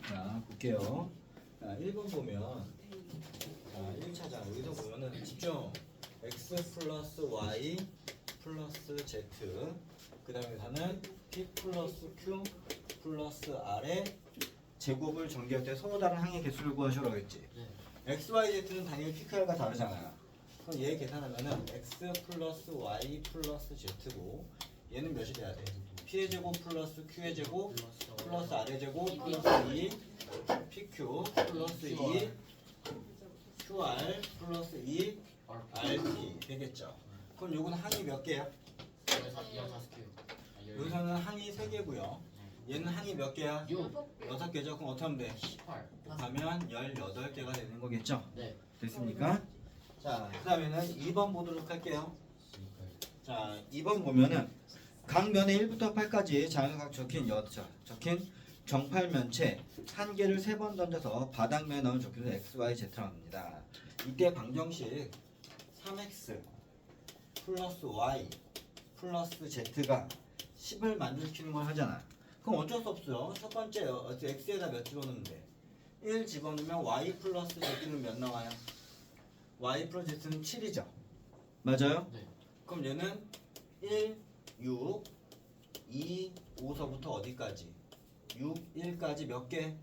자, 볼게요. 자, 1번 보면, 자, 1차장. 여기서 보면은, 집중. x 플러스 y 플러스 z. 그 다음에 가는 p 플러스 q 플러스 r의 제곱을 전개할 때 서로 다른 항의 개수를 구하시라고 했지. x, y, z는 당연히 p, q, r과 다르잖아요. 그럼 얘 계산하면은 x 플러스 y 플러스 z고, 얘는 몇이 돼야 돼? p의 제곱 플러스 q의 제곱 플러스 r의 제곱 플러스 2 pq 플러스 2 qr 플러스 2 rp 되겠죠? 그럼 요거는 항이 몇 개야? 여기서는 항이 3개고요. 얘는 항이 몇 개야? 6개죠? 그럼 어떻게 하면 돼? 18. 곱하면 18개가 되는 거겠죠? 네. 됐습니까? 자, 그 다음에는 2번 보도록 할게요. 자, 2번 보면은 각 면에 1부터 8까지 자연각 적힌 적힌 정팔면체 한 개를 3번 던져서 바닥면에 넣은 적혀서 x, y, z라고 합니다. 이때 방정식 3x 플러스 y 플러스 z가 10을 만들어주는 걸 하잖아. 그럼 어쩔 수 없어요. 첫 번째 x에다 몇 집어넣으면 돼? 1 집어넣으면 y 플러스 z는 몇 나와요? y 플러스 z는 7이죠. 맞아요? 네. 그럼 얘는 1, 6, 2, 5서부터 어디까지? 6, 1까지 몇 개?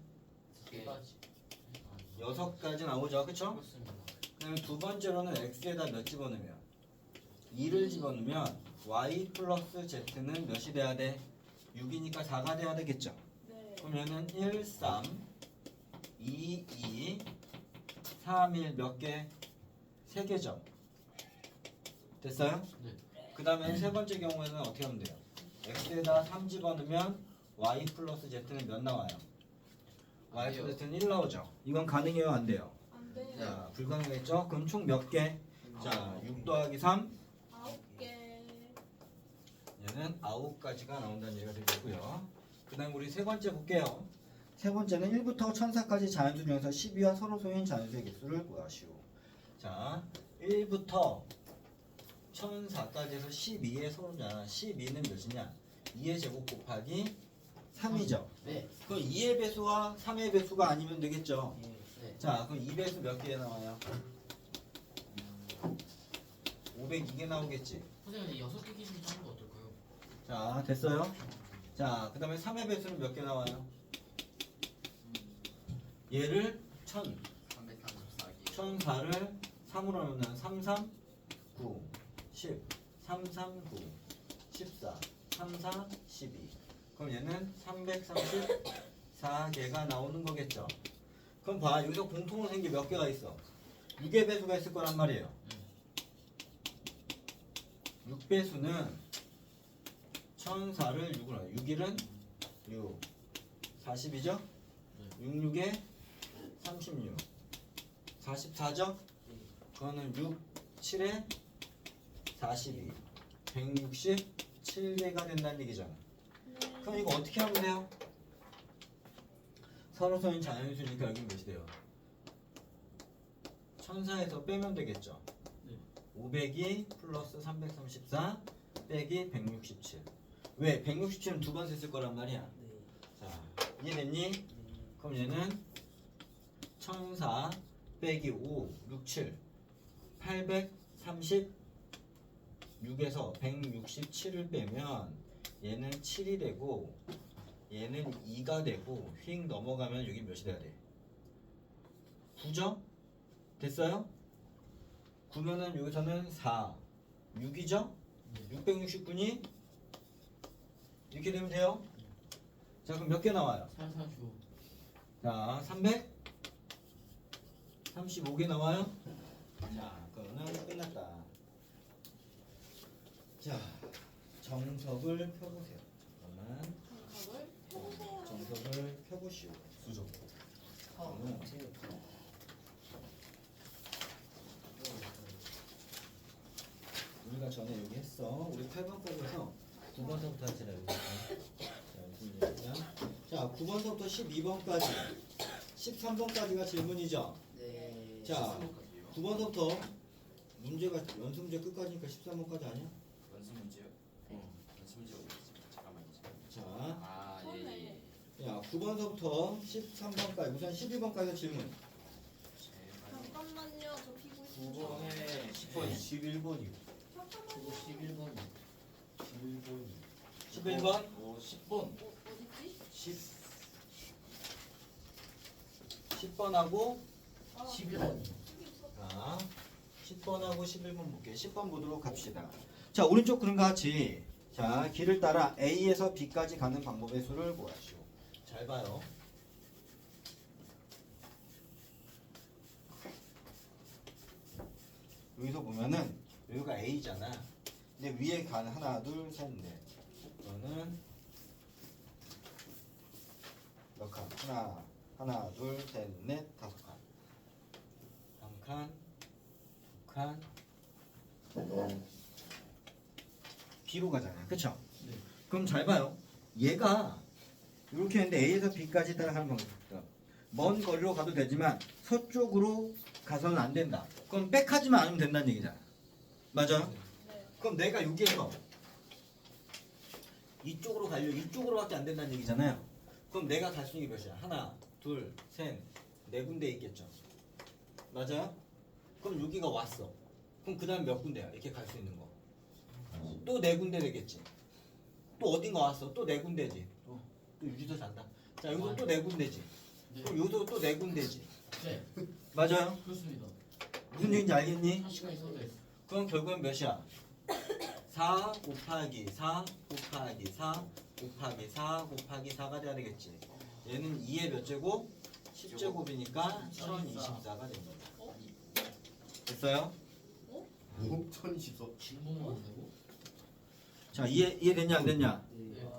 6가지 나오죠. 그쵸? 그렇습니다. 그 다음에 두 번째로는 x에다 몇 집어넣으면? 2를 집어넣으면 y 플러스 z는 몇이 돼야 돼? 6이니까 4가 돼야 되겠죠. 네. 그럼 얘는 1, 3, 2, 2, 3, 1 몇 개? 3개죠. 됐어요? 네. 그 다음에 세 번째 경우에는 어떻게 하면 돼요? x에다 3 집어넣으면 y 플러스 z는 몇 나와요? y 플러스 z는 1 나오죠. 이건 가능해요? 안 돼요? 안 돼요. 자, 불가능했죠? 그럼 총 몇 개? 자, 6 더하기 3 9개. 얘는 9가지가 나온다는 얘기가 되겠고요. 그 다음 우리 세 번째 볼게요. 세 번째는 1부터 1000까지 자연수 중에서 12와 서로 소인 자연수의 개수를 구하시오. 자, 1부터 1004까지 해서 12의 서로잖아. 12는 몇이냐? 2의 제곱 곱하기 3이죠. 네. 그럼 2의 배수와 3의 배수가 아니면 되겠죠. 네. 자, 그럼 2배수 몇 개 나와요? 502개 나오겠지. 선생님, 6개 기준 하는 거 어떨까요? 자, 됐어요? 자, 그 다음에 3의 배수는 몇 개 나와요? 얘를 1000, 334개. 1004를 3으로 넣으면 33, 9, 10, 339, 14, 34, 12. 그럼 얘는 334개가 나오는 거겠죠. 그럼 봐, 여기서 공통으로 생긴 몇 개가 있어? 6의 배수가 있을 거란 말이에요. 6배수는 1004를 6으로 6일은 6 40이죠? 6, 6에 36 44죠? 그거는 6, 7에 42 167개가 된다는 얘기잖아. 그럼 이거 어떻게 하면 돼요? 서로 소인 자연수니까 여기 몇이 돼요? 1004에서 빼면 되겠죠? 502 플러스 334 빼기 167. 왜? 167은 두 번 셌을 거란 말이야. 자, 이해됐니? 그럼 얘는 1004 빼기 5, 6, 7 836에서 167을 빼면 얘는 7이 되고 얘는 2가 되고 휙 넘어가면 여기 몇이 돼야 돼? 9죠? 됐어요? 9면은 여기서는 4, 6이죠? 669니 이렇게 되면 돼요? 자, 그럼 몇 개 나와요? 339. 자, 335개 나와요? 자, 그거는 끝났다. 자, 정석을 펴보세요. 그러면 정석을 펴보세요. 정석을 펴보시오. 수정. 우리가 전에 여기 했어. 우리 8번까지 해서 9번서부터 하시라 여기. 자, 9번서부터 12번까지 13번까지가 질문이죠. 네. 자, 9번서부터 문제가 연습 문제 끝까지니까 13번까지 아니야? 연습 문제요? 연습 문제가 어디 있어요? 잠깐만요. 자, 아, 예. 야, 9번서부터 13번까지 우선 12번까지 질문. 잠깐만요. 저 피고 있어요. 9번에 10번, 11번이요. 잠깐만요. 11번 11번? 10번 어디지? 10번하고 아, 11번 여기 있어. 자, 10번하고 11번 볼게요. 10번 보도록 합시다. 자, 오른쪽 그림과 같이 자, 길을 따라 A에서 B까지 가는 방법의 수를 구하시오. 잘 봐요. 여기서 보면은 여기가 A잖아. 근데 위에 가는 하나, 둘, 셋, 넷. 이거는 몇 칸? 하나, 둘, 셋, 넷, 다섯 칸. 한 칸, 두 칸. B로 가잖아요. 그쵸? 네. 그럼 잘 봐요. 얘가 이렇게 했는데 A에서 B까지 따라가는 방법입니다. 먼 거리로 가도 되지만 서쪽으로 가서는 안 된다. 그럼 백하지만 않으면 된다는 얘기잖아. 맞아? 네. 그럼 내가 여기에서 이쪽으로 가려고 이쪽으로밖에 안 된다는 얘기잖아요. 그럼 내가 갈 수 있는 게 몇이야? 하나, 둘, 셋, 네 군데 있겠죠. 맞아요? 그럼 여기가 왔어. 그럼 그 다음 몇 군데야? 이렇게 갈 수 있는 거. 또 네 군데 되겠지. 또 어딘가 왔어. 또 네 군데지. 또 유지도 잔다. 자, 여기도 또 네 군데지. 네. 그럼 여기도 또 네 군데지. 네 맞아요? 그렇습니다. 무슨 얘기인지 알겠니? 4시간 있어도 돼. 그럼 결국엔 몇이야? 4 곱하기 4 곱하기 4 곱하기 4 곱하기 4가 돼야 되겠지. 얘는 2의 몇 제곱? 10제곱이니까 1024가 됩니다. 됐어요? 1024. 진봉만 한다고? 자, 이해됐냐 안 됐냐? 네.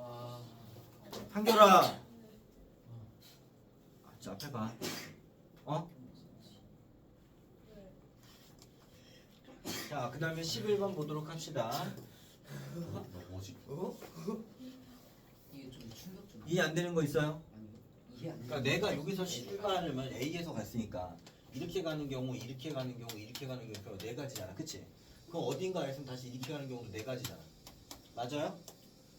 한결아. 자, 앞에 봐. 어? 네. 자, 그 다음에 11번 보도록 합시다. 뭐지? 이게 좀 충격적. 이해 안 되는 거 있어요? 이해 안 그러니까 내가 여기서 11번을 A에서 갔으니까 이렇게 가는 경우, 이렇게 가는 경우, 이렇게 가는 경우 네 가지잖아. 그치? 그럼 어딘가에서는 다시 이렇게 가는 경우는 네 가지잖아. 맞아요?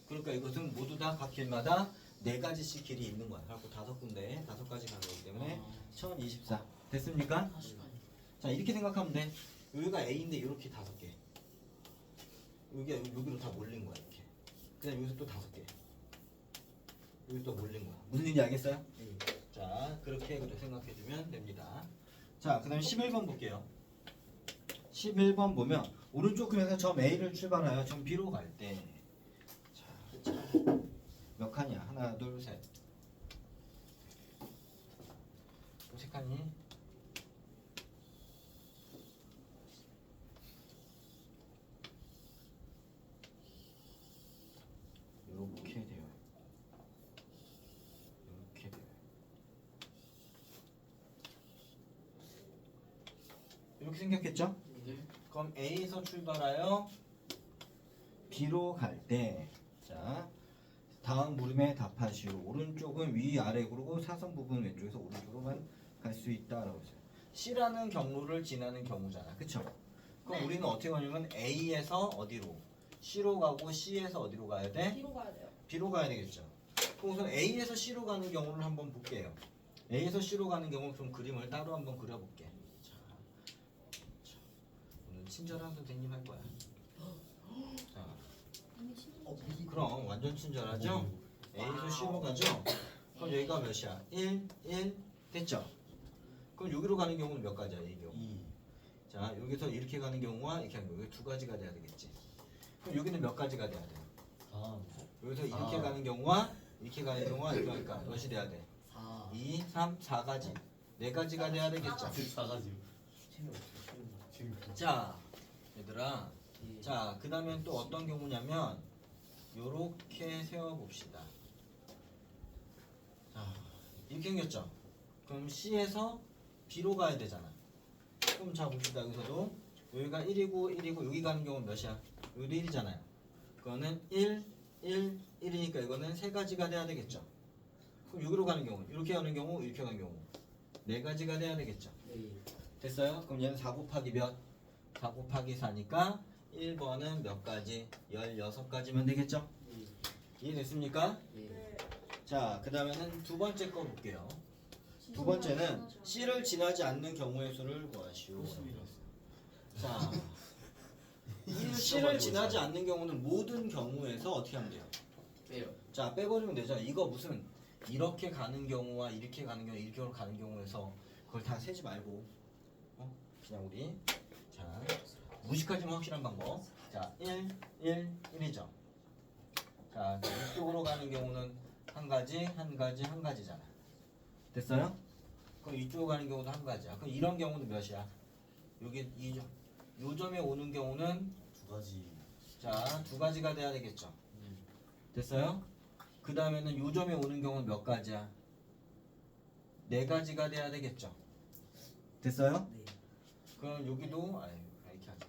그러니까 이것은 모두 다 각 길마다 네 가지씩 길이 있는 거야. 그래서 다섯 군데, 다섯 가지 가는 거기 때문에 1024. 됐습니까? 4시간. 자, 이렇게 생각하면 돼. 여기가 A인데 이렇게 다섯 개. 여기로 다 몰린 거야, 이렇게. 그다음 여기서 또 다섯 개. 여기 또 몰린 거야. 무슨 얘기인지 알겠어요? 자, 그렇게 생각해주면 됩니다. 자, 그 다음에 11번 볼게요. 11번 보면 오른쪽 그림에서 점 A를 출발하여 점 B로 갈 때 자, 몇 칸이야? 하나, 둘, 셋. 세 칸이? 이렇게 돼요. 이렇게 돼요. 이렇게 생겼겠죠? 네. 그럼 A에서 출발하여 B로 갈 때, 자, 다음 물음에 답하시오. 오른쪽은 위 아래 그리고 사선 부분 왼쪽에서 오른쪽으로만 갈 수 있다라고 했어요. C라는 경로를 지나는 경우잖아, 그쵸? 그럼 네. 우리는 어떻게 하냐면 A에서 어디로? C로 가고 C에서 어디로 가야 돼? 뒤로 가야 돼요. B로 가야 되겠죠. 그럼 우선 A에서 C로 가는 경우를 한번 볼게요. A에서 C로 가는 경우 좀 그림을 따로 한번 그려볼게. 자, 오늘 친절한 선생님 할 거야. 자, 이미 친구. 그럼 완전 친절하죠? A에서 C로 가죠? 그럼 여기가 몇이야? 1, 1 됐죠? 그럼 여기로 가는 경우는 몇 가지야? 이 경우. 2. 자, 여기서 이렇게 가는 경우와 이렇게 하는 경우 여기 두 가지가 돼야 되겠지. 그럼 여기는 몇 가지가 돼야 돼? 4. 여기서 이렇게 가는 경우와 이렇게 가는 경우와 이렇게 하니까 몇이 돼야 돼? 4. 2, 3, 4가지. 네 가지가 돼야 되겠죠. 4가지. 자, 얘들아. 자, 그 다음엔 또 어떤 경우냐면 요렇게 세워봅시다. 자, 이렇게 생겼죠? 그럼 C에서 B로 가야 되잖아. 그럼 자 봅시다. 여기서도 여기가 1이고 1이고 여기 가는 경우는 몇이야? 여기도 1이잖아요. 그거는 1, 1, 1이니까 이거는 세 가지가 돼야 되겠죠. 그럼 여기로 가는 경우, 이렇게 가는 경우, 이렇게 가는 경우 네 가지가 돼야 되겠죠. 됐어요? 그럼 얘는 4 곱하기 몇? 4 곱하기 4니까 1번은 몇 가지? 16가지면 되겠죠? 이해됐습니까? 네. 자, 그 다음에는 두 번째 거 볼게요. 두 번째는 C를 지나지 않는 경우의 수를 구하시오. 자, C를 지나지 않는 경우는 모든 경우에서 어떻게 하면 돼요? 빼요. 자, 빼버리면 되죠. 이거 무슨 이렇게 가는 경우와 이렇게 가는 경우, 이렇게 가는 경우에서 그걸 다 세지 말고 그냥 우리 자 무식하지만 확실한 방법. 자, 1, 1, 1이죠. 자, 이쪽으로 가는 경우는 한 가지, 한 가지, 한 가지잖아. 됐어요? 그럼 이쪽으로 가는 경우도 한 가지야. 그럼 이런 경우는 몇이야? 여기 요 점에 오는 경우는 두 가지. 자, 두 가지가 돼야 되겠죠. 됐어요? 그 다음에는 요 점에 오는 경우는 몇 가지야? 네 가지가 돼야 되겠죠. 됐어요? 네. 그럼 여기도 이렇게 하자.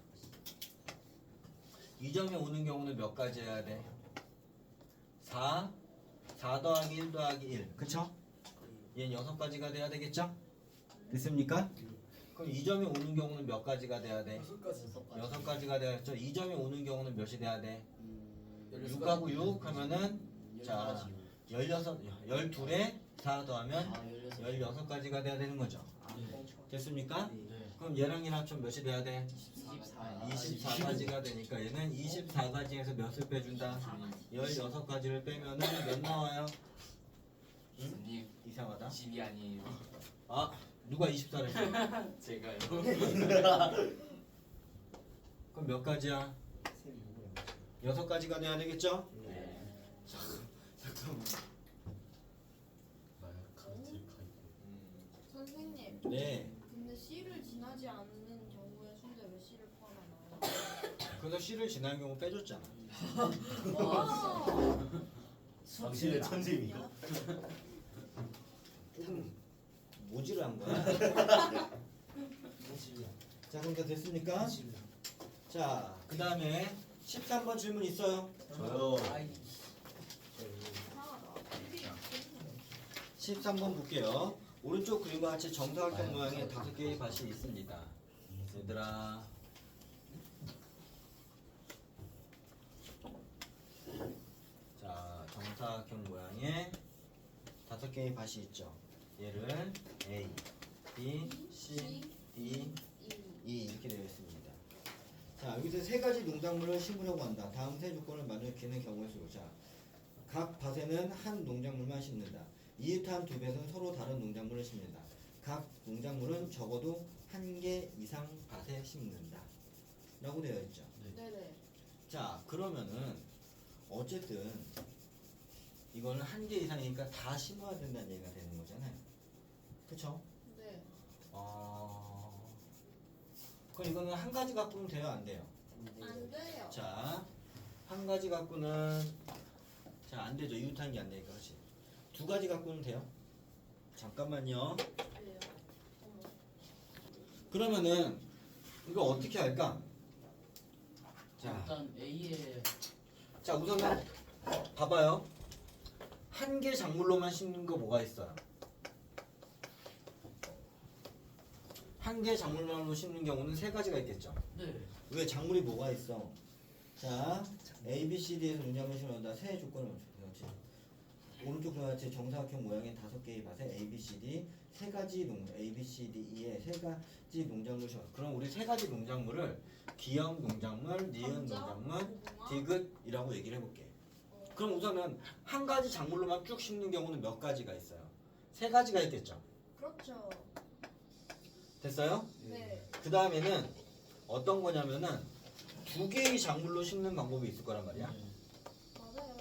이 점에 오는 경우는 몇 가지 해야 돼? 4 더하기 1 더하기 1 그쵸? 얘는 6가지가 돼야 되겠죠? 됐습니까? 그럼 이 점에 오는 경우는 몇 가지가 돼야 돼? 6가지가 돼야겠죠? 이 점에 오는 경우는 몇이 돼야 돼? 6하고 6 하면은 자 12에 4 더하면 16가지가 돼야 되는 거죠. 됐습니까? 그럼 얘랑 얘랑 합치면 몇이 돼야 돼? 24가지가 되니까 얘는 24가지에서 몇을 빼준다? 16가지를 빼면은 몇 나와요? 님 이상하다. 20이 아니에요. 아, 누가 24를 했어? 제가요. 그럼 몇 가지야? 6가지가 돼야 되겠죠? 네. 잠깐만. 마약한 딜카이. 선생님. 네. 근데 C를 지나지 않는 경우의 수인데 왜 C를 포함하나요? 그래서 C를 지난 경우 빼줬잖아. 와. 당신의 천재입니다. 좀 모지를 한 거야. 자, 그럼 다 됐습니까? 자, 그 다음에 13번 질문 있어요? 저요. 이상하다. 13번 볼게요. 오른쪽 그림과 같이 정사각형 모양의 5개의 밭이 있습니다. 얘들아. 자, 정사각형 모양의 5개의 밭이 있죠. 얘를 A, B, C, D, E 이렇게 되어 있습니다. 자, 여기서 세 가지 농작물을 심으려고 한다. 다음 세 조건을 만족하는 경우의 수로. 자, 각 밭에는 한 농작물만 심는다. 이웃한 두 밭은 서로 다른 농작물을 심는다. 각 농작물은 적어도 한 개 이상 밭에 심는다. 라고 되어 있죠. 네네. 자, 그러면은 어쨌든 이거는 한 개 이상이니까 다 심어야 된다는 얘기가 되는 거잖아요. 그쵸? 네. 그럼 이거는 한 가지 갖고는 돼요, 안 돼요? 안 돼요. 자, 한 가지 갖고는 자, 안 되죠. 이웃한 게 안 되니까. 그렇지. 두 가지 갖고는 돼요. 잠깐만요. 왜요? 어머. 그러면은 이거 어떻게 할까? 자, 일단 A에 자, 우선은 봐봐요. 한 개 작물로만 심는 거 뭐가 있어요? 한 개 작물만으로 심는 경우는 세 가지가 있겠죠. 네. 왜 작물이 뭐가 있어? 자, A, B, C, D에서 농작물을 심는다. 세 조건을 맞춰. 그렇지. 오른쪽 그와 같이 정사각형 모양의 5개의 밭에 A, B, C, D 세 가지 A, B, C, D, E의 세 가지 농작물을 심어. 그럼 우리 세 가지 농작물을 기역 농작물, 니은 감자, 농작물, 고구마. 디귿이라고 얘기를 해볼게. 그럼 우선은 한 가지 작물로만 쭉 심는 경우는 몇 가지가 있어요? 세 가지가 있겠죠. 그렇죠. 됐어요? 네. 그 다음에는 어떤 거냐면은 두 개의 작물로 심는 방법이 있을 거란 말이야. 맞아요.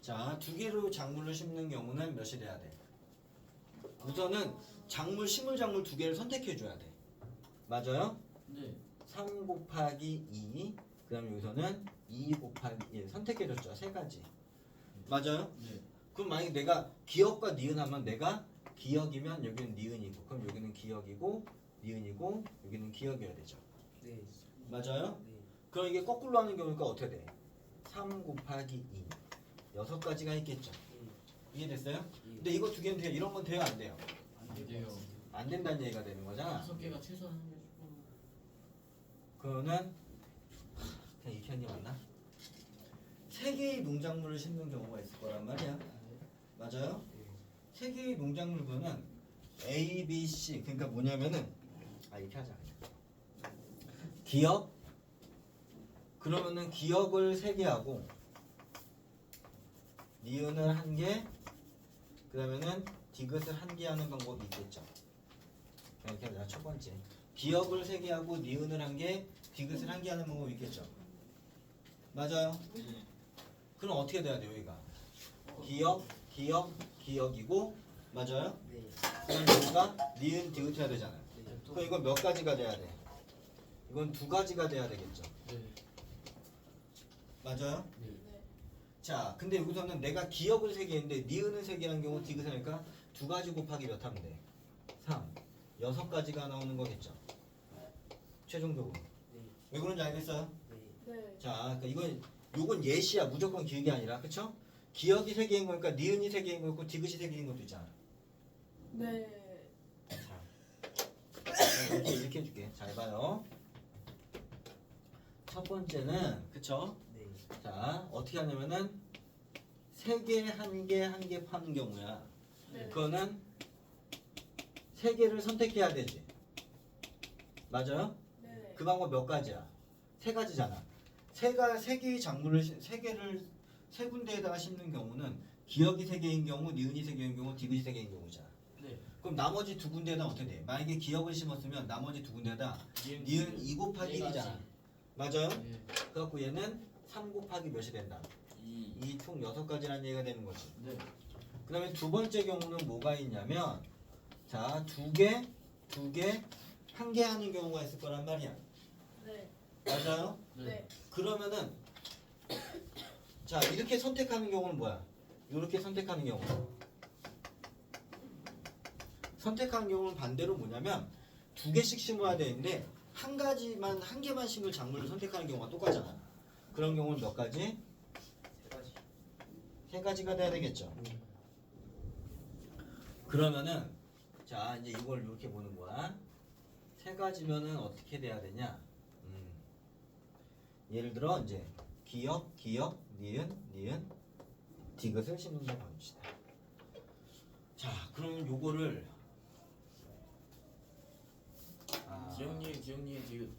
자, 두 개로 작물을 심는 경우는 몇이 돼야 돼? 우선은 작물 심을 작물 두 개를 선택해 줘야 돼. 맞아요? 네. 3 곱하기 2. 그다음에 여기서는 2 곱하기 1 선택해 줬죠. 세 가지. 맞아요? 네. 그럼 만약에 내가 기역과 니은 하면 내가 기역이면 여기는 니은이고 그럼 여기는 기역이고 니은이고 여기는 기역이어야 되죠. 네. 맞아요? 네. 그럼 이게 거꾸로 하는 경우니까 어떻게 돼? 3 곱하기 2 6가지가 있겠죠. 이해됐어요? 근데 이거 두 개는 돼요. 이런 건 돼요? 안 돼요? 안 돼요. 안 된다는 얘기가 되는 거잖아. 5개가 최소한 한 개고. 그거는 그냥 이렇게 하는 게 맞나? 세 세 개의 농작물을 심는 경우가 있을 거란 말이야. 맞아요? 세 개의 농작물군은 A, B, C. 그러니까 뭐냐면은 이렇게 하자. 기억. 그러면은 기억을 세 개 하고 니은을 한 개. 그다음에는 디귿을 한 개 하는 방법이 있겠죠. 이렇게 하자. 첫 번째. 기억을 세 개 하고 니은을 한 개, 디귿을 한 개 하는 방법이 있겠죠. 맞아요? 그럼 어떻게 돼야 돼요, 여기가? 기억이고, 맞아요? 네. 그럼 여기가 니은, 디귿 해야 되잖아요. 그럼 이건 몇 가지가 돼야 돼? 이건 두 가지가 돼야 되겠죠. 네. 맞아요? 네. 네. 자, 근데 여기서는 내가 기억을 세 개 했는데 니은을 세 개 하는 경우 디귿을 하니까 두 가지 곱하기 몇 하면 돼? 3. 6가지가 나오는 거겠죠. 최종적으로. 네. 왜 그런지 알겠어요? 네. 네. 자, 그러니까 요건 예시야. 무조건 기억이 아니라. 그쵸? 기억이 세 개인 거니까 니은이 세 개인 거고 디귿이 세 개인 것도 있잖아. 네. 자, 이렇게 해줄게. 잘 봐요. 첫 번째는 그쵸? 네. 자, 어떻게 하냐면은 세 개, 한 개, 한 개 파는 경우야. 네. 그거는 세 개를 선택해야 되지. 맞아요? 네. 그 방법 몇 가지야? 세 가지잖아. 세 개의 작물을 세 군데에다가 심는 경우는 기억이 세 개인 경우, 니은이 세 개인 경우, 디귿이 세 개인 경우잖아. 네. 그럼 나머지 두 군데에다 어떻게 돼? 만약에 기억을 심었으면 나머지 두 군데에다 니은 2 곱하기 1이잖아. 맞아요? 네. 그래갖고 얘는 3 곱하기 몇이 된다? 2 총 6가지라는 얘기가 되는 거지. 네. 그 다음에 두 번째 경우는 뭐가 있냐면 자, 두 개, 한 개 하는 경우가 있을 거란 말이야. 네. 맞아요? 네. 그러면은 자, 이렇게 선택하는 경우는 뭐야? 이렇게 선택하는 경우. 선택하는 경우는 반대로 뭐냐면 두 개씩 심어야 되는데 한 개만 심을 작물을 선택하는 경우가 똑같잖아. 그런 경우는 몇 가지? 세 가지. 세 가지가 돼야 되겠죠. 네. 그러면은 자, 이제 이걸 이렇게 보는 거야. 세 가지면은 어떻게 돼야 되냐? 예를 들어 이제 기억, 니은, 디귿을 심는다고 합시다. 자, 그럼 요거를 기억님 지금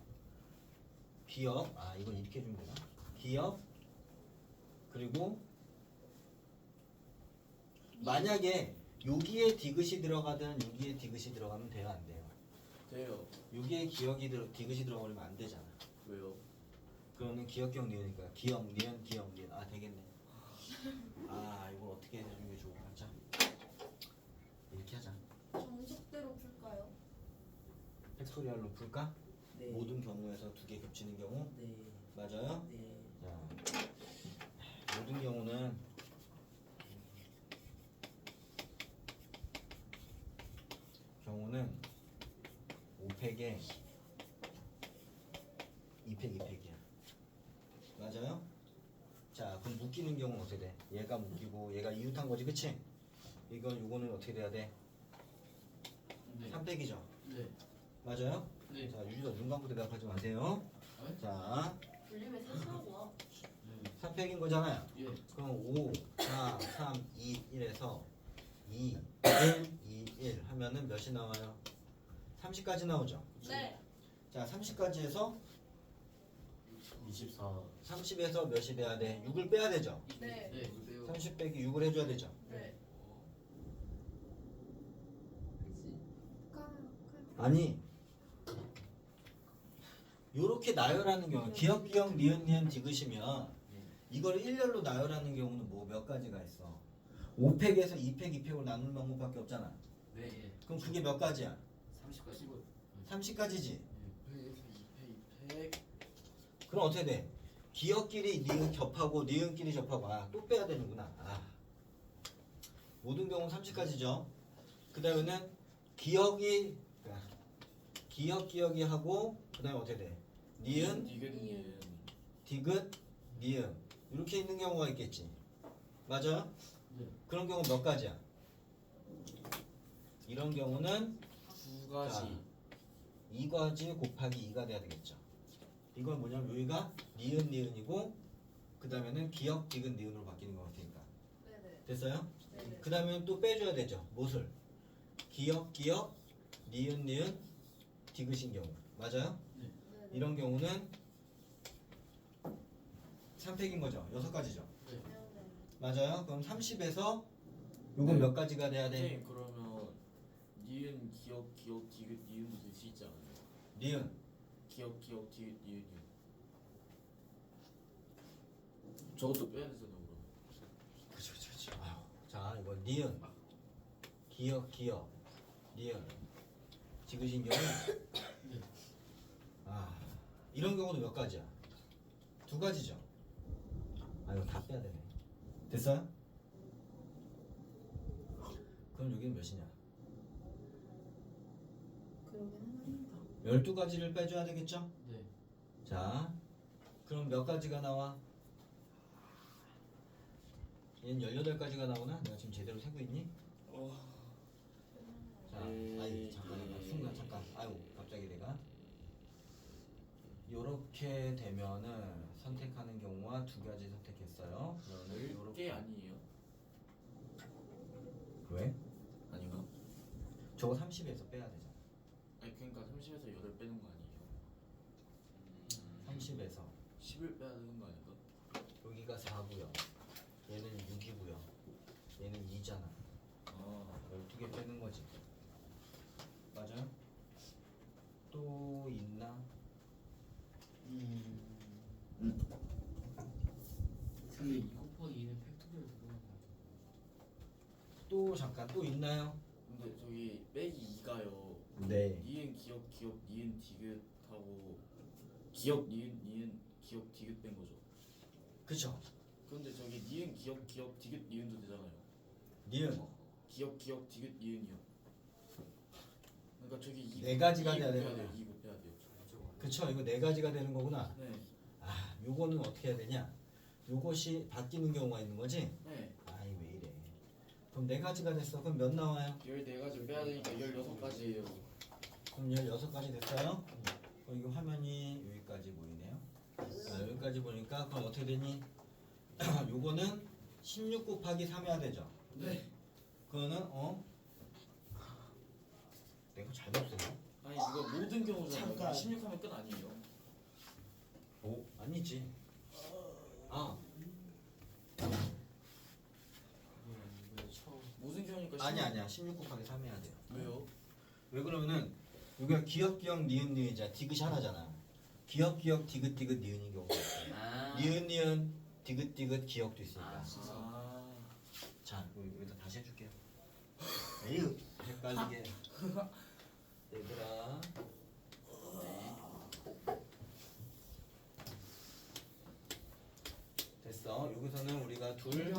기억, 이건 이렇게 해주면 되나? 기억, 그리고 만약에 여기에 디귿이 들어가든 여기에 디귿이 들어가면 돼요, 안 돼요? 돼요. 여기에 디귿이 들어가면 안 되잖아. 왜요? 그러면 기억, 니은이니까 기억, 니은. 되겠네. 이걸 어떻게 해주는 게 좋을까? 자, 이렇게 하자. 정석대로 풀까요? 팩토리얼로 풀까? 네. 모든 경우에서 두 개 겹치는 경우 네. 맞아요? 네. 자, 모든 경우는 경우는 5팩에 2팩이야. 맞아요? 자, 그럼 묶이는 경우는 어떻게 돼? 얘가 묶이고 얘가 이웃한 거지, 그치? 요거는 어떻게 돼야 돼? 네. 3팩이죠? 네. 맞아요? 네. 자, 유주가 눈 감고 대답하지 마세요. 네? 자, 분리면 세수하고 와. 네. 3팩인 거잖아요. 예. 그럼 5, 4, 3, 2, 1에서 2, 1 하면은 몇이 나와요? 30까지 나오죠? 네. 자, 30까지 해서 24 30에서 몇이 돼야 돼? 6을 빼야 되죠? 네. 네. 그래요. 30 빼기 6을 해줘야 되죠? 네. 아니, 요렇게 나열하는 경우 기억, 니은, 디귿이면 이걸 일렬로 나열하는 경우는 뭐 몇 가지가 있어? 5팩에서 2팩, 2팩으로 나누는 방법밖에 없잖아. 네. 예. 그럼 그게 몇 가지야? 30까지. 30가지지? 네. 그럼 어떻게 돼? 기억끼리 니은 겹하고 니은끼리 접하고 또 빼야 되는구나. 모든 경우는 30까지죠. 그 다음에는 기억이 하고 그 다음에 어떻게 돼? 니은, 디귿, 니은 이렇게 있는 경우가 있겠지. 맞아요? 네. 그런 경우 몇 가지야? 이런 경우는 두 가지. 2가지 곱하기 2가 돼야 되겠죠. 이건 뭐냐면 여기가 니은이고 그 다음에는 기역, 디귿, 니은으로 바뀌는 것 같으니까. 네네. 됐어요? 네네. 그 다음에는 또 빼줘야 되죠. 무엇을? 기역, 니은, 디귿인 경우. 맞아요? 네네. 이런 경우는 3팩인 거죠. 6가지죠. 네네. 맞아요? 그럼 30에서 요건 몇 가지가 돼야 돼? 선생님 그러면 니은 기억 디귿 니은도 될 수 있지 않아요? 니은. 기억 디귿 니은. 저것도 빼야 되잖아요 그럼. 그쵸. 아유. 자, 이거 니은. 기역, 니은. 디귿인 경우. 이런 경우도 몇 가지야? 2가지죠. 이거 다 빼야 되네. 됐어요? 그럼 여기는 몇이냐? 그러긴 합니다. 12가지를 빼줘야 되겠죠? 네. 자, 그럼 몇 가지가 나와? 얘는 18가지가 나오나? 내가 지금 제대로 세고 있니? 자, 아이 잠깐 순간 아유 갑자기 내가 요렇게 되면은 선택하는 경우와 2가지 선택했어요. 그러면 요렇게 10개 아니에요? 왜? 아닌가? 저거 30에서 빼야 되잖아. 아니 그러니까 30에서 8 빼는 거 아니에요? 30에서 10을 빼야 되는 거 아닌가? 여기가 4고요. 얘는 6이고요. 얘는 2잖아. 12개 빼는 거지. 맞아요? 또 있나? 근데 2 곱하기 2는 팩토리얼 그거는 또 잠깐 또 있나요? 근데 저기 빼기 2가요. 네. 니은 기억 니은 디귿하고 기억 니은 기억 디귿 뺀 거죠. 그쵸? 근데 저기 니은 기억 디귿 니은도 되잖아요. 니은 기억 디귿 니은이요. 그러니까 저기 2 네 가지가 돼야 되는 거야. 2 곱해야 돼요. 그쵸? 이거 4가지가 되는 거구나. 네. 요거는 어떻게 해야 되냐? 요것이 바뀌는 경우가 있는 거지? 네. 아이 왜 이래? 그럼 4가지가 됐어. 그럼 몇 나와요? 14가지 빼야 되니까 16가지예요. 그럼 16가지 됐어요? 그럼 이거 화면이 여기까지 보이네요. 여기까지 보니까 그럼 어떻게 되니? 요거는 16 곱하기 3 해야 되죠? 네. 그거는 내가 잘못 썼나? 아니 이거 모든 경우잖아요. 잠깐. 16 하면 끝 아니에요? 오 아니지. 모든 경우니까 아니야 16 곱하기 3 해야 돼요. 왜요? 왜 그러면은 여기가 기역 니은이자 디귿이 하나잖아. 기역 디귿 니은인 경우가 있어요. 니은 디귿 기역도 있으니까. 자 여기다 다시 해줄게요. 에휴 헷갈리게. 얘들아. 됐어. 여기서는 우리가 둘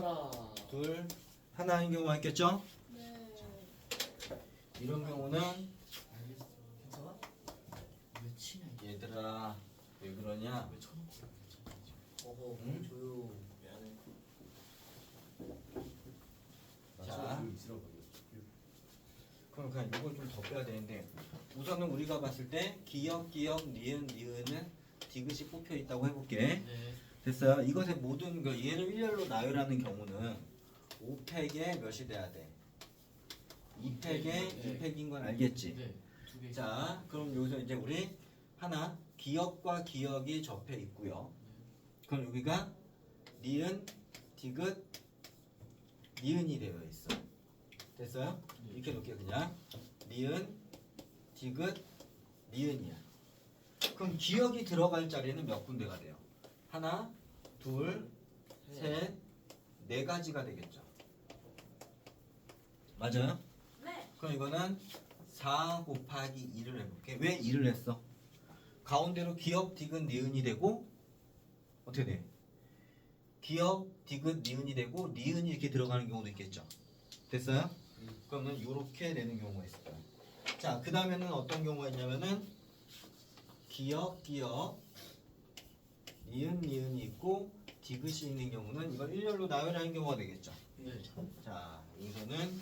하나인 경우가 있겠죠? 네. 이런 경우는 괜찮아? 왜 치냐 이게? 얘들아 왜 그러냐? 왜 쳐놓고 응? 조용. 미안해. 자. 그럼 그냥 이걸 좀 더 빼야 되는데 우선은 우리가 봤을 때 기역 니은은 디귿이 뽑혀 있다고 해볼게. 네. 됐어요. 이것의 모든 얘를 일렬로 나열하는 경우는 5팩에 몇이 돼야 돼? 2팩에 네. 2팩인 건 알겠지? 네. 2개. 자, 그럼 여기서 이제 우리 하나 기역과 기역이 접해 있고요. 그럼 여기가 니은, 디귿, 니은이 되어 있어. 됐어요? 이렇게 놓을게요. 그냥 니은, 디귿, 니은이야. 그럼 기역이 들어갈 자리는 몇 군데가 돼요? 하나, 둘, 셋, 4가지가 되겠죠. 맞아요? 네. 그럼 이거는 4 곱하기 2를 해볼게. 왜 2를 했어? 가운데로 기역, 디귿, 니은이 되고 어떻게 돼? 기역, 디귿, 니은이 되고 니은이 이렇게 들어가는 경우도 있겠죠. 됐어요? 그러면 이렇게 되는 경우가 있어요. 자, 그 다음에는 어떤 경우가 있냐면은 기역, 니은이 있고 디귿이 있는 경우는 이걸 일렬로 나열하는 경우가 되겠죠. 네. 자, 여기서는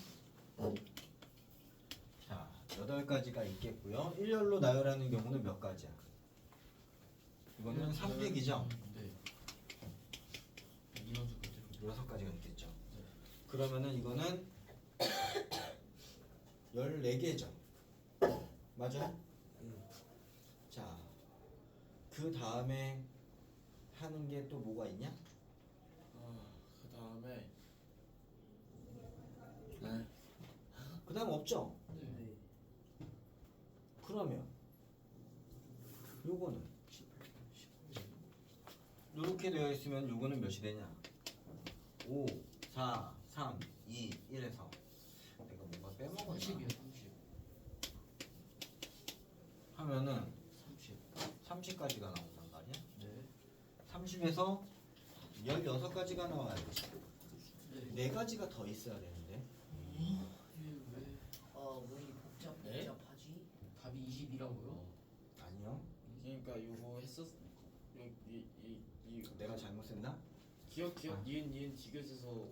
자 8가지가 있겠고요. 일렬로 나열하는 경우는 몇 가지야? 이거는 3팩이죠. 네. 6가지가 있겠죠. 그러면은 이거는 14개죠. 맞아요? 자, 그 다음에 하는 게 또 뭐가 있냐? 그 다음에 네. 그 다음 없죠? 네. 그러면 요거는 이렇게 되어 있으면 요거는 몇이 되냐? 5, 4, 3, 2, 1에서 내가 뭔가 빼먹었나? 30이요 30. 하면은 30. 30까지가 나온단 말이야. 네. 30에서 16가지가 나와야 되지. 네. 4가지가 더 있어야 되는데. 이게 왜 왜 네? 복잡하지? 답이 20이라고요? 아니요. 그러니까 요거 했었 이 내가 잘못 썼나? 기억 아. 니은 디귿에서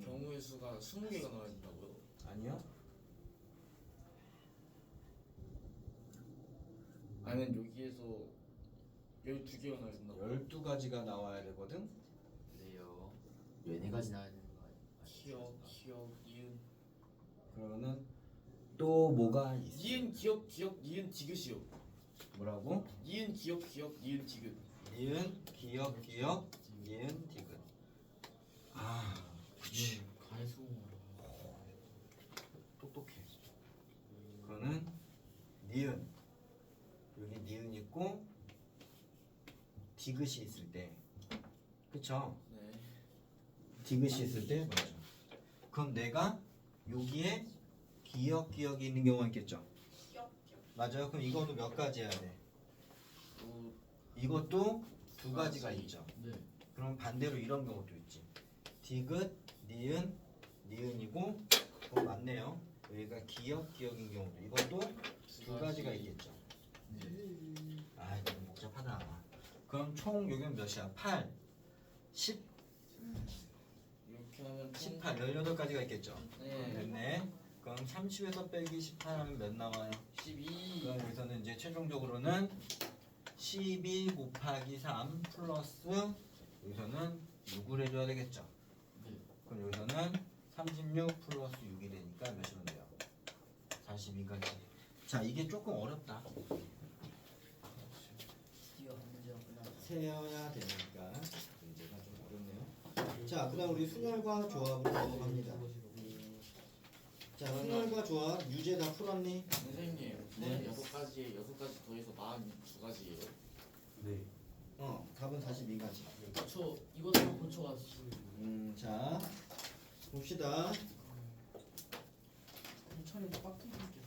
경우의 수가 20개가 나와야 된다고요? 아니요. 아니면 여기에서 12개가 나와야 된다고요? 12가지가 나와야 되거든. 네요. 14가지 나와야 되는 거 아니에요? 기억 니은 그러면은 또 뭐가 있어? 니은 기억 니은 디귿이요. 뭐라고? 니은 기억 니은 디귿. 니은 기억 니은 디귿. 아, 그렇지. 가해수공으로. 똑똑해. 그거는 니은. 여기 니은 있고 디귿이 있을 때. 그쵸? 네. 디귿이 있을 때 맞아. 그럼 내가 여기에 기억이 있는 경우가 있겠죠? 맞아요. 그럼 이거는 몇 가지 해야 돼? 또 이것도 2가지가 있죠. 네. 그럼 반대로 이런 경우도 있지. 디귿, 니은, 니은이고 그거 맞네요. 여기가 기억인 경우도 이것도 2가지가 있겠죠. 네. 아 이거 좀 복잡하다. 그럼 총 요금 몇이야? 8, 10, 이렇게 하면 18, 18가지가 있겠죠. 네. 됐네. 그럼 30에서 빼기 18 하면 몇 나와요? 12. 그럼 여기서는 이제 최종적으로는 12 곱하기 3 플러스 여기서는 6을 해줘야 되겠죠. 네. 그럼 여기서는 36 플러스 6이 되니까 몇이면 돼요? 42까지. 자 이게 조금 어렵다. 드디어 한 문제가 끝났다. 세어야 되니까 문제가 좀 어렵네요. 자 그다음 우리 순열과 조합으로 넘어갑니다. 자 순열과 조합 유제 다 풀었니? 선생님, 네. 6가지 더해서 42가지예요. 네. 답은 42가지. 저 이거 다 고쳐왔어요. 자 봅시다. 천에 빡빡 할게요.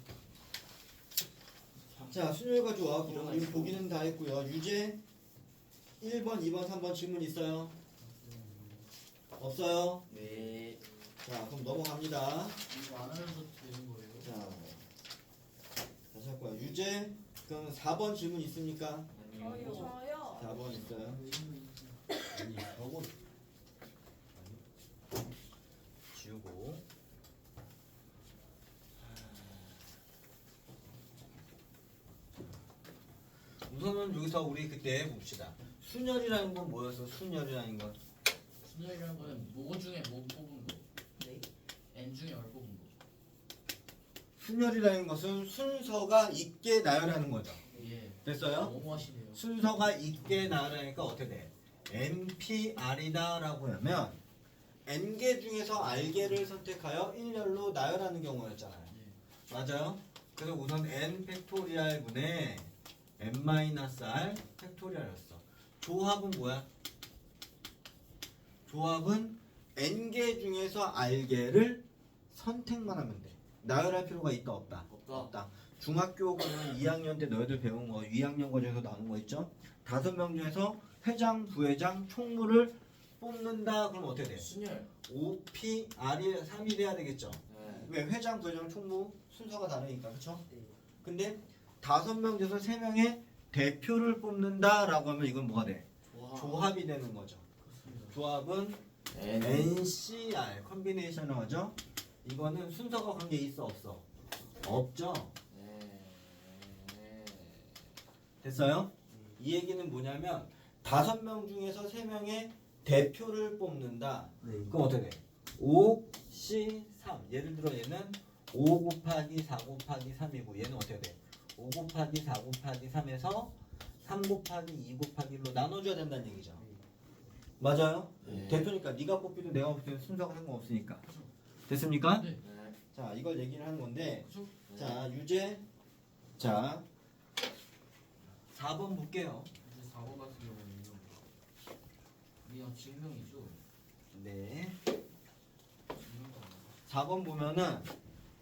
자 순열과 조합 우리 보기는 다 했고요. 유제 1번, 2번, 3번 질문 있어요? 없어요? 네. 자 그럼 넘어갑니다. 이거 안 하면서 되는 거예요? 자 다시 할 거야. 유제 그럼 4번 질문 있습니까? 저요. 4번 있어요. 아니 저거 지우고 우선은 여기서 우리 그때 봅시다. 순열이라는 건 뭐였어? 순열이라는 건 순열이라는 거는 모 중에 모 뽑은 거. 네. N 중에 얼 뽑은 거. 순열이라는 것은 순서가 있게 나열하는 거죠. 예. 됐어요? 너무 하시네요. 순서가 있게 나열하니까 어떻게 돼? NPR이다라고 하면 N개 중에서 R개를 선택하여 일렬로 나열하는 경우였잖아요. 네. 맞아요? 그래서 우선 N 팩토리얼 분의 N-R 팩토리얼이었어. 조합은 뭐야? 조합은 N개 중에서 R개를 선택만 하면 돼. 나열할 필요가 있다 없다? 없다. 중학교 그러면 2학년 때 너희들 배운 거 2학년 과정에서 나온 거 있죠? 5명 중에서 회장, 부회장, 총무를 뽑는다 그러면 어떻게 돼? 순열. OPR이 3이 돼야 되겠죠? 네. 왜? 회장, 부회장, 총무 순서가 다르니까 그쵸? 네. 근데 5명 중에서 3명의 대표를 뽑는다라고 하면 이건 뭐가 돼? 조합이 되는 거죠. 그렇습니다. 조합은 NCR 컨비네이션을 하죠. 이거는 순서가 관계 있어 없어? 없죠. 네. 됐어요? 이 얘기는 뭐냐면 5명 중에서 3명의 대표를 뽑는다. 네. 그럼 어떻게 돼? 5, C, 3. 예를 들어 얘는 5 곱하기 4 곱하기 3이고 얘는 어떻게 돼? 5 곱하기 4 곱하기 3에서 3 곱하기 2 곱하기 1로 나눠줘야 된다는 얘기죠. 맞아요? 네. 대표니까 네가 뽑히든 내가 뽑히든 순서가 상관없으니까. 됐습니까? 네. 네. 자, 이걸 얘기를 하는 건데 그죠? 자, 유제 자 4번 볼게요. 이제 4번 같은 경우는 그냥 증명이죠. 네. 증명가 아니야. 4번 보면은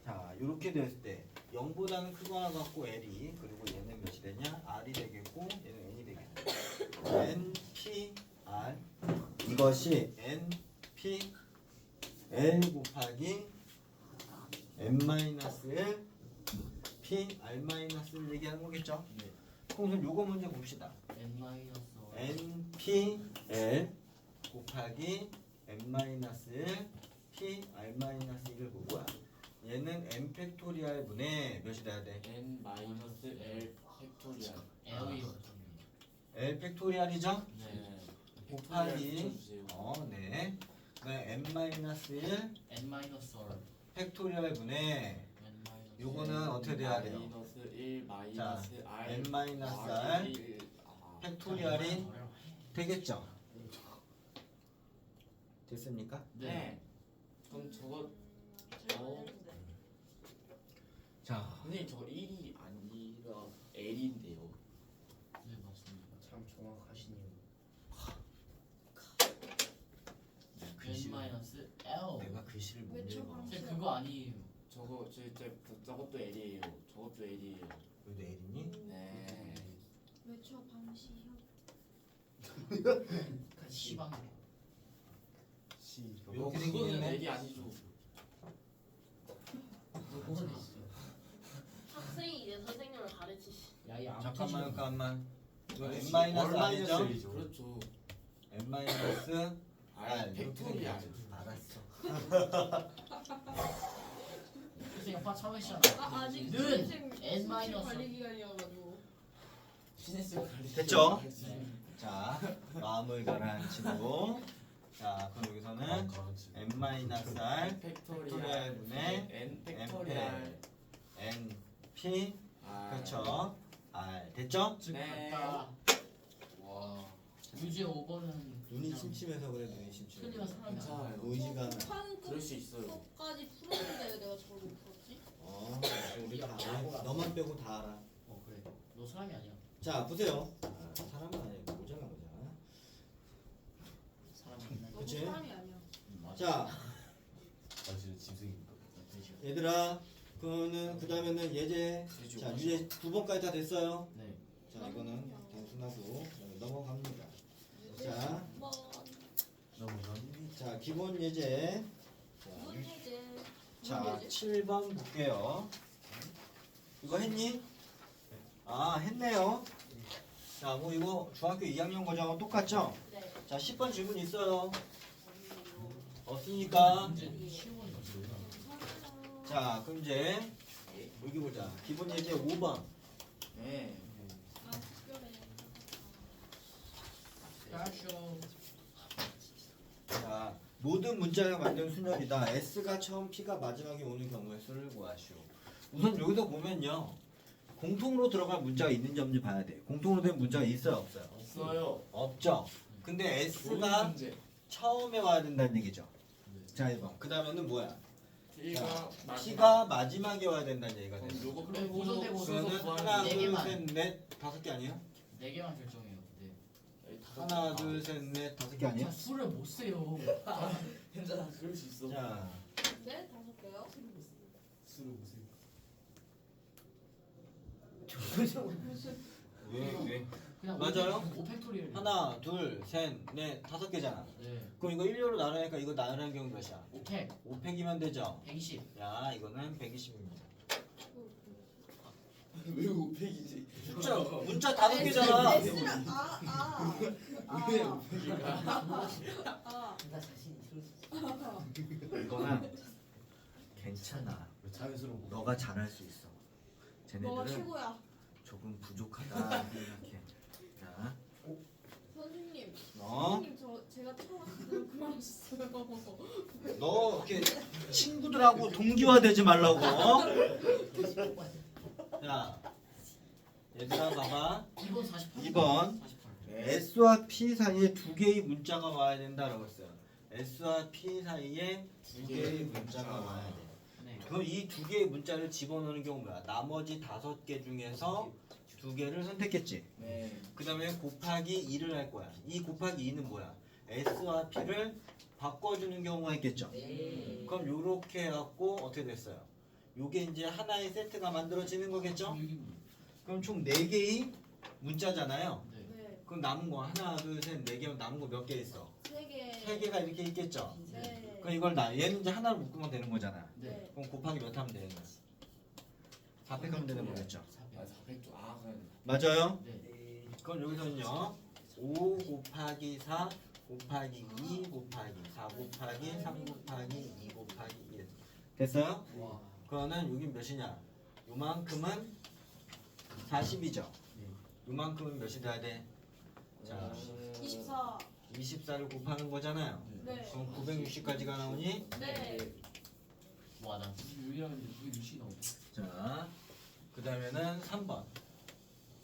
자 이렇게 됐을 때 0보다는 크거나 같고 L이 그리고 얘는 몇이 되냐? R이 되겠고 얘는 N이 되겠고 N, P, R 이것이 N, P, L 곱하기 N-1 P, R-1을 얘기하는 거겠죠? 네. 그럼 우선 요거 문제 봅시다. N 마이너스 N, P, L 곱하기 N-1 P, R-1을 보고야. 얘는 n 팩토리알 분의 몇이 돼야 돼? n 마이너스 l 팩토리얼. L이요. L 팩토리알이죠? 네. 곱하기 붙여주세요. 네. 그다음에 n-1 N 마이너스 R. 팩토리알 분의 N 마이너스. 요거는 어떻게 돼야 돼요? 마이너스 1 마이너스 r n-r 팩토리알이 되겠죠? 됐습니까? 네. 그럼 저거 자, 선생님 저거 1이 아니라 l인데요. 네 맞습니다. 참 정확하시네요. N 마이너스 L. 내가 글씨를 못 왜 읽어. 저 쌤 그거 아니에요. 저거 저것도 l이에요. 저것도 l이에요. 여기도 L이니? 네. 외쳐 방시형. 시방. C. 이렇게 그거는 생기네. l이 아니죠. 그거는 있어. 학생이 이제 선생님을 가르치시. 야이 잠깐만. 이거 아니, n-r 아니죠? 그렇죠. n-r r 팩토리얼. 알았어. 선생님 화 참으시잖아. 아직 는 선생님 N 마이너스. 관리 기간이어가지고. 시네스 관리. 됐죠? 네. 자, 마음을 가라앉히고 자, 그럼 여기서는 n-r 팩토리얼 분의 n 팩토리얼. n, p 아, 그렇죠? r 됐죠? 네. 됐다. 와. 유제 5번은 눈이 침침해서 그래 눈이 침침해. 틀리면 사람이 안 괜찮아요. 의지가 안 나. 한 그럴 수 있어요. 끝까지 풀었는데 왜 내가 저걸 못 풀었지? 우리 다 알아. 너만 빼고 다 알아. 그래. 너 사람이 아니야. 자, 보세요. 사람은 아니고 모자란 거잖아. 사람이 아니야. 너도 그치? 사람이 아니야. 자, 아 진짜 짐승입니다. 얘들아, 그 다음에는 예제. 자, 유제 9번까지 다 됐어요. 네. 자, 이거는 단순하고 넘어갑니다. 자, 뭐 넘어갑니다. 자, 기본 예제. 이건 이제 자, 7번 볼게요. 이거 했니? 아, 했네요. 자, 뭐 이거 중학교 2학년 과정하고 똑같죠? 네. 자, 10번 질문 있어요. 없으니까. 문제 쉬운 거지. 자, 그럼 이제 여기 보자. 기본 예제 5번. 네. 아 특별해. 야쇼. 자, 모든 문자가 만든 순열이다. S가 처음, P가 마지막에 오는 경우의 수를 구하시오. 우선 여기서 보면요. 공통으로 들어갈 문자가 있는지 없는지 봐야 돼. 공통으로 된 문자가 있어요, 없어요? 없어요. 없죠. 근데 S가 문제. 처음에 와야 된다는 얘기죠. 네. 자, 1번. 그 다음에는 뭐야? P가 P가 마지막에 와야 된다는 얘기가 돼. 그럼 요거 그래, 빼고 고정되고 그러면 구하는 하나, 거. 네 둘, 개만. 셋, 넷, 5개 아니에요? 4개만 결정해요. 네. 하나, 둘, 셋, 넷, 5개 아니에요? 자, 술을 못 세요. 괜찮아. 그럴 수 있어. 자, 네 5개요? 수를 보세요. 왜? 그냥 맞아요? 5팩토리얼. 하나, 둘, 셋, 넷, 5개잖아. 네. 그럼 이거 1료로 나누니까 이거 나누는 경우 몇이야? 5팩. 5팩이면 되죠? 120. 야, 이거는 120입니다. 왜 500이지? 문자 5개잖아. S랑 아. 왜 500이야? 아. 이거는 괜찮아. 자연스러운 거. 너가 잘할 수 있어. 너가 쟤네들은 최고야. 조금 부족하다 생각해. 자, 선생님. 선생님 제가 처음 그만하셨어요. 너 이렇게 친구들하고 동기화되지 말라고. 자, 얘들아 봐봐. 2번 48. 2번. 48. S와 P 사이에 두 개의 문자가 와야 된다라고 했어요. S와 P 사이에 두 개의 문자가 와야 돼. 네. 그럼 이 두 개의 문자를 집어넣는 경우는 뭐야? 나머지 5개 중에서 두 개를 선택했지. 네. 그 다음에 곱하기 2를 할 거야. 이 곱하기 2는 뭐야? S와 P를 바꿔주는 경우가 있겠죠. 네. 그럼 요렇게 해갖고 어떻게 됐어요? 요게 이제 하나의 세트가 만들어지는 거겠죠? 그럼 총 4개의 문자잖아요. 네. 네. 그럼 남은 거 하나, 둘, 셋, 4개면 남은 거 몇 개 있어? 3개. 3개가 이렇게 있겠죠? 네. 그럼 이걸 얘는 이제 하나로 묶으면 되는 거잖아. 네. 그럼 곱하기 몇 하면 되는 거야? 400하면 되는 거겠죠? 아 400조. 아 그래. 맞아요? 네. 그럼 여기서는요 5 곱하기 4 곱하기 2 곱하기 4 곱하기 3 곱하기 2 곱하기 1 됐어요? 와. 그러면 여긴 몇이냐? 요만큼은 40이죠? 네. 요만큼은 몇이 돼야 돼? 자 24. 24를 곱하는 거잖아요. 네. 그럼 960까지가 나오니? 네. 와, 나 유일하게 그게 유시 나오네. 자, 그 다음에는 3번.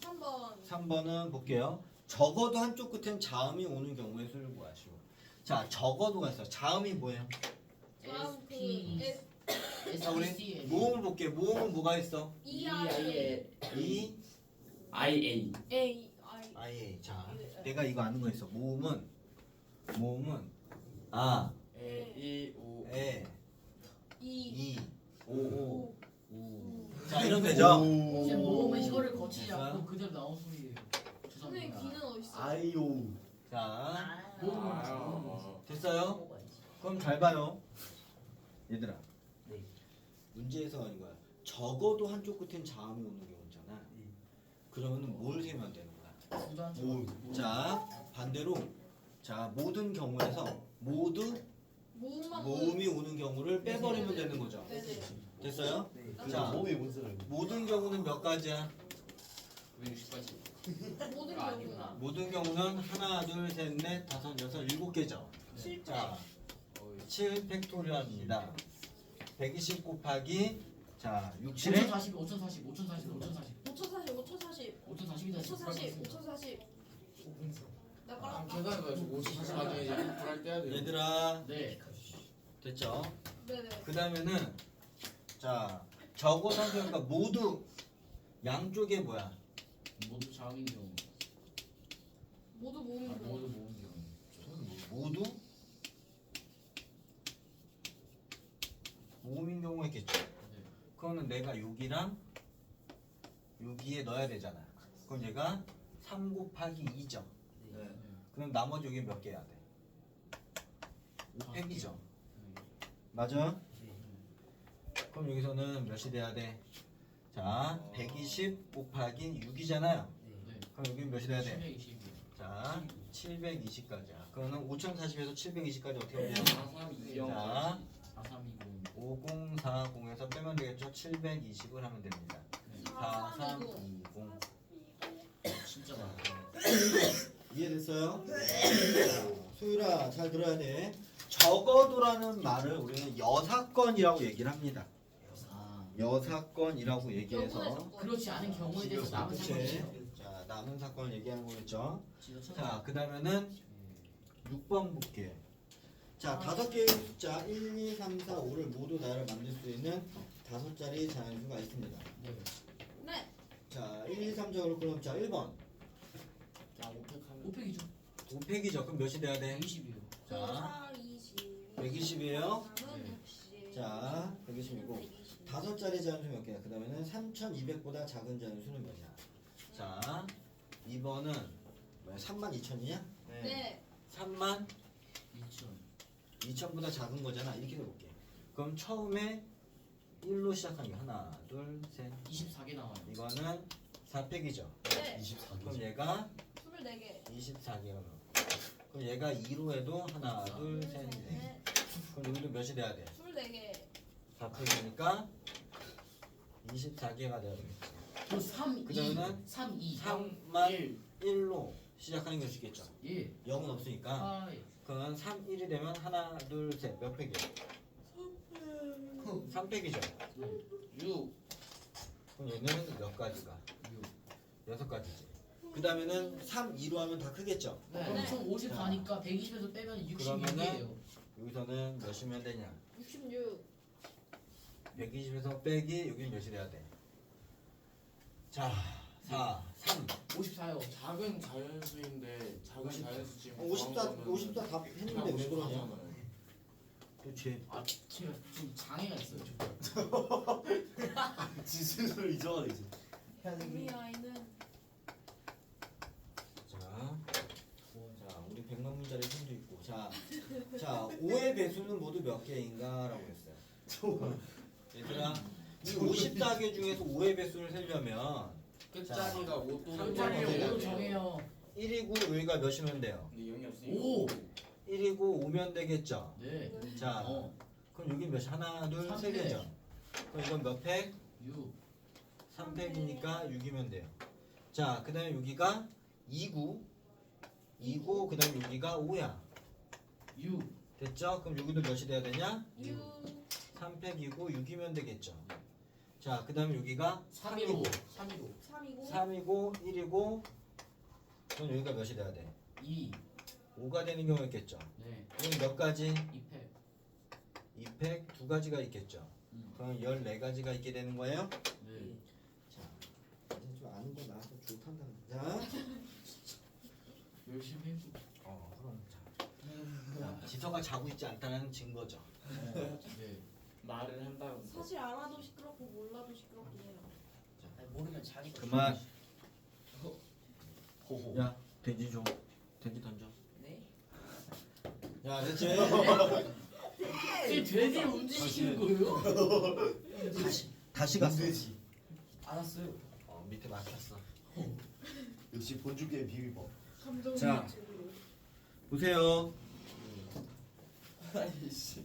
3번. 3번은 볼게요. 적어도 한쪽 끝엔 자음이 오는 경우의 수를 구하시오. 자, 적어도가 있어. 자음이 뭐예요? 다음 그 SP. S 자, 우리 모음을 볼게. 모음은 뭐가 있어? E I E, IA. A I. I. 자, 내가 이거 아는 거 있어. 모음은 아, E O. 에, E. 이, 오, O. 자, 이런 되죠? 이제 모음은 혀를 거치지 됐어요? 않고 그대로 나온 소리예요. 선생님 죄송합니다. 귀는 어디 있어? 아이오. 자, 모음은 됐어요? 그럼 잘 봐요. 얘들아. 네. 문제에서 하는 거야. 적어도 한쪽 끝엔 자음이 오는 경우 있잖아. 그러면 뭘 세면 되는 거야? 부단 자, 반대로 자, 모든 경우에서 모두 모음만 모음이 오는 경우를 빼버리면 되는 거죠. 네네. 됐어요? 네. 자, 몸이 뭔 소리야? 모든 경우는 몇 가지야? 960까지. 모든 아, 경우. 아니구나. 모든 경우는 하나, 둘, 셋, 넷, 다섯, 여섯, 7개죠. 실제. 자, 7 팩토리얼입니다. 120 곱하기 자, 67에 5040, 5040, 5040, 5040. 5,040, 5,040, 5040이다. 5,040, 5,040. 나 아 빨라. 계산해봐요. 50 나중에 이제 할때 해야 돼요. 얘들아 네. 됐죠? 네네. 그 다음에는 자, 적어 성격과 모두 양쪽에 뭐야? 모두 자음인 경우. 모두 모음인 경우. 모두 모음 경우. 모두 모음인 경우가 있겠죠. 네. 그거는 내가 여기랑 여기에 넣어야 되잖아. 그럼 얘가 3 곱하기 2죠. 네. 그럼 나머지 여기 몇 개 해야 돼? 5팩이죠. 네. 맞아? 그럼 여기서는 몇이 돼야 돼? 자, 120 곱하기 6이잖아요. 네. 그럼 여기는 몇이 돼야 돼? 720. 자, 720까지야. 그러면 5040에서 720까지 어떻게 하면 돼요? 4320. 자, 4320. 5040에서 빼면 되겠죠? 720을 하면 됩니다. 네. 4320. 진짜 많아. 이해됐어요? 자, 소율아, 잘 들어야 돼. 적어도라는 말을 우리는 여사건이라고 얘기를 합니다. 아. 여사건이라고 얘기해서 영문의 조건. 그렇지 않은 경우에 대해서 남은 그치? 사건이죠. 자, 남은 사건을 얘기하는 거겠죠? 진짜 자, 그 다음에는 6번 볼게요. 자, 5개의 숫자 1, 2, 3, 4, 5를 모두 나열을 만들 수 있는 5자리 자연수가 있습니다. 네. 네. 자, 1, 2, 3적으로 그럼 자, 1번. 자 500하면 5팩이죠. 5팩이죠. 그럼 몇이 돼야 돼? 120이에요. 자, 20. 120이에요. 네. 60. 자, 120이고 5자리 자연수 몇 개야? 그 다음에는 3200보다 작은 자연수는 몇이야? 자, 2번은 뭐야? 32,000이냐? 네. 3만 2000. 2,000보다 작은 거잖아. 이렇게 해볼게. 그럼 처음에 1로 시작한 게 하나, 둘, 셋. 24개 나와요. 이거는 4팩이죠. 네. 24개. 그럼 얘가 24개. 24개가 나와. 그럼 얘가 2로 해도 하나, 둘, 셋, 넷. 그럼 여기도 몇이 돼야 돼? 24개. 4팩이니까 24개가 돼야 되겠지. 또 3, 그 다음에는 3, 2. 3만 1로 시작하는 게 있겠죠. 예. 0은 없으니까. 아, 그건 3, 1이 되면 하나, 둘, 셋. 몇 팩이에요? 3팩이죠. 6. 그럼 얘는 몇 가지가? 6. 6가지지. 그 다음에는 3, 2로 하면 다 크겠죠. 네. 그럼 총 54니까 120에서 빼면 66이에요. 그러면은 여기서는 몇이면 되냐? 66. 120에서 빼기 여기는 몇이 돼야 돼? 자, 4, 3. 54요. 작은 자연수인데 작은 자연수 지금 54 다 했는데 왜 그러냐? 도대체 아, 제가 좀 장애가 있어요. 지수를 잊어가지고 이제. 우리 아이는 자, 우리 100만 문자리 힘도 있고. 자, 5의 배수는 모두 몇 개인가라고 했어요. 얘들아, 이 54개 중에서 5의 배수를 세려면 끝자리가 5 또는 삼자리를 3자리에 오로 5로 정해요. 1이고 여기가 몇이면 돼요? 근데 0이 없으니까 5. 1이고 5면 되겠죠. 네. 자, 그럼 여기 몇? 하나, 둘, 삼 세 팩. 개죠. 그럼 이건 몇 팩? 6. 3팩이니까 6이면 돼요. 자, 그 다음에 여기가 2고, 그 다음에 여기가 5야. 6. 됐죠? 그럼 여기도 몇이 돼야 되냐? 6. 3팩이고 6이면 되겠죠. 자, 그 다음에 여기가 315. 3이고 3이고 1이고 그럼 여기가 몇이 돼야 돼? 2. 5가 되는 경우가 있겠죠. 네. 그럼 몇 가지? 2팩. 2팩 2가지가 있겠죠. 그럼 14가지가 있게 되는 거예요? 네. 자, 이제 좀 아는 거 나와서 좋단다. 자, 열심히 해줘. 그럼 자, 지서가 자고 있지 않다는 증거죠. 네. 말을 한다고 사실 알아도 시끄럽고 몰라도 시끄럽긴 해요. 모르면 자니까. 그만. 호호. 야, 돼지 줘. 돼지 던져. 네. 야, 됐지? 이게 돼지를 움직이시는 거예요? 다시 갔어. 돼지. 알았어요. 밑에 막혔어. 역시 본주기의 비밀법. 감정 자. 유축으로. 보세요. 아이씨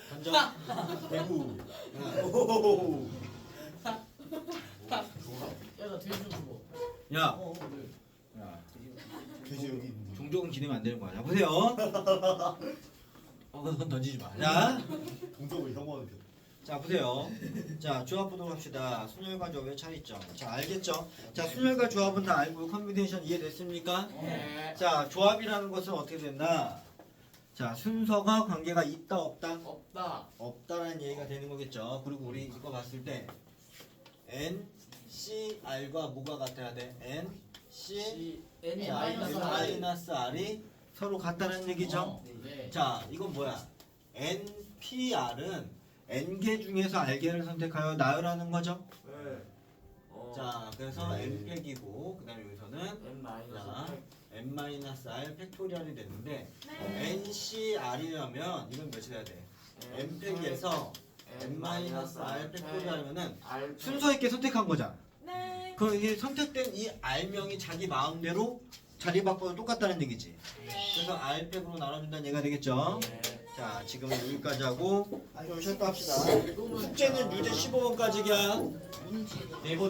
던져. 대구. 야, 야, 나 돼지 좀 주고. 야, 네. 야, 돼지 여기 있는데. 종족은 기르면 안 되는 거 아니야? 보세요. 그건 던지지 마. 자, 동족을 혐오하는 편. 자 보세요. 자, 조합 보도록 합시다. 순혈과 조합의 차이점. 자, 알겠죠? 자, 순혈과 조합은 다 알고 컨비네이션 이해됐습니까? 네. 자, 조합이라는 것은 어떻게 된다? 자, 순서가 관계가 있다 없다? 없다. 없다라는 얘기가 되는 거겠죠. 그리고 우리 이거 봤을 때 N, C, R과 뭐가 같아야 돼? N, C, N이 자, 마이너스 R. 마이너스 R이 서로 같다는 얘기죠. 네. 자, 이건 뭐야? N, P, R은 N개 중에서 R개를 선택하여 나열하는 거죠. 네. 자, 그래서 네. N팩이고 그 다음에 여기서는 N 마이너스 자, N-R 팩토리얼이 됐는데 네. NCR이라면 이건 몇이 돼야 돼? N팩에서 N-R 팩토리얼이면은 순서 있게 선택한 거잖아. 네. 그럼 이게 선택된 이 R명이 자기 마음대로 자리 바꿔도 똑같다는 얘기지. 그래서 R팩으로 나눠준다는 얘기가 되겠죠. 자, 지금은 여기까지 하고 좀 쉬었다 합시다. 숙제는 유제 15번까지야. 문제. 네 번.